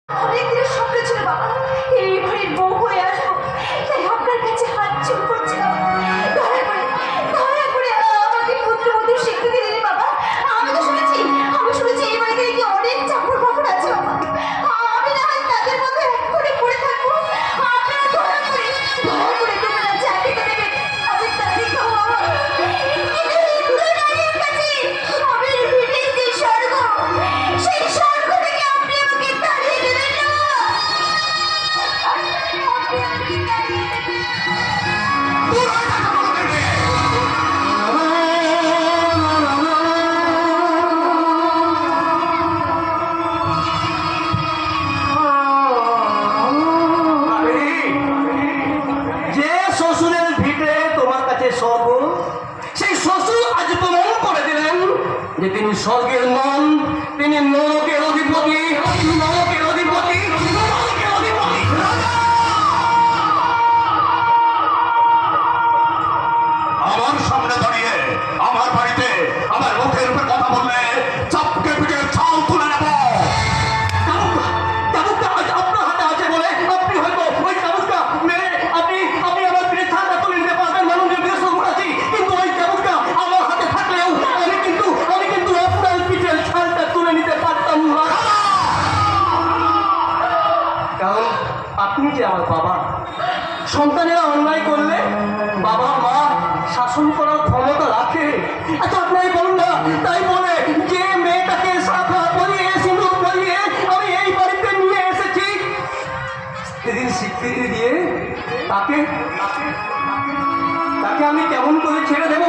অনেক দিনের স্বপ্ন ছিল বাবা, এই বাড়ির বউ হয়ে আসবো, তাই আপনার কাছে হাত জোর করছিলাম। দয়া করে আমাকে পুত্রবধূর স্বীকৃতি দিন বাবা। আমি শুনেছি এই বাড়িতে নাকি অনেক চাকর বাকর আছে বাবা। আমি না হয় তাদের মধ্যে এক করে পড়ে থাকবো। আপনারা দয়া করে তোমরা চাকরি দেবেন, আমি তাই খাবো বাবা। আমি ভিটের যে স্বর্গ, সেই স্বর্গ থেকে আপনি আমাকে তাড়িয়ে দেবেন না। যে শ্বশুরের ভিটে তোমার কাছে স্বর্গ, সেই শ্বশুর আজ প্রমাণ করে দিলেন যে তিনি স্বর্গের নন, তিনি নরকের অধিপতি, নরকের অধিপতি, নরকের অধিপতি। আমার সামনে দাঁড়িয়ে আমার বাড়িতে আমার মুখের উপর কথা বললে চাপকে পিঠে ছাল তুলে নেব। চাবুকটা আজ আপনার হাতে আছে বলে আপনি হয়তো ওই চাবুকটা মেরে আপনি আমার পিঠে ছালটা তুলে নিতে পারবেন, মাননীয় বৃহস্পতি। কিন্তু ওই চাবুকটা আমার হাতে থাকলেও আমি কিন্তু আপনার পিঠের ছালটা তুলে নিতে পারতাম না, কারণ আপনি যে আমার বাবা। সন্তানেরা অন্যায় করলে বাবা মা শাসন করার ক্ষমতা রাখে। আচ্ছা আপনাই বলুন না, তাই বলে যে মেয়েটাকে শাখা পরিয়ে সিঁদুর পরিয়ে আমি এই বাড়িতে নিয়ে এসেছি, সেদিন স্বীকৃতি দিয়ে তাকে আমি কেমন করে ছেড়ে দেবো?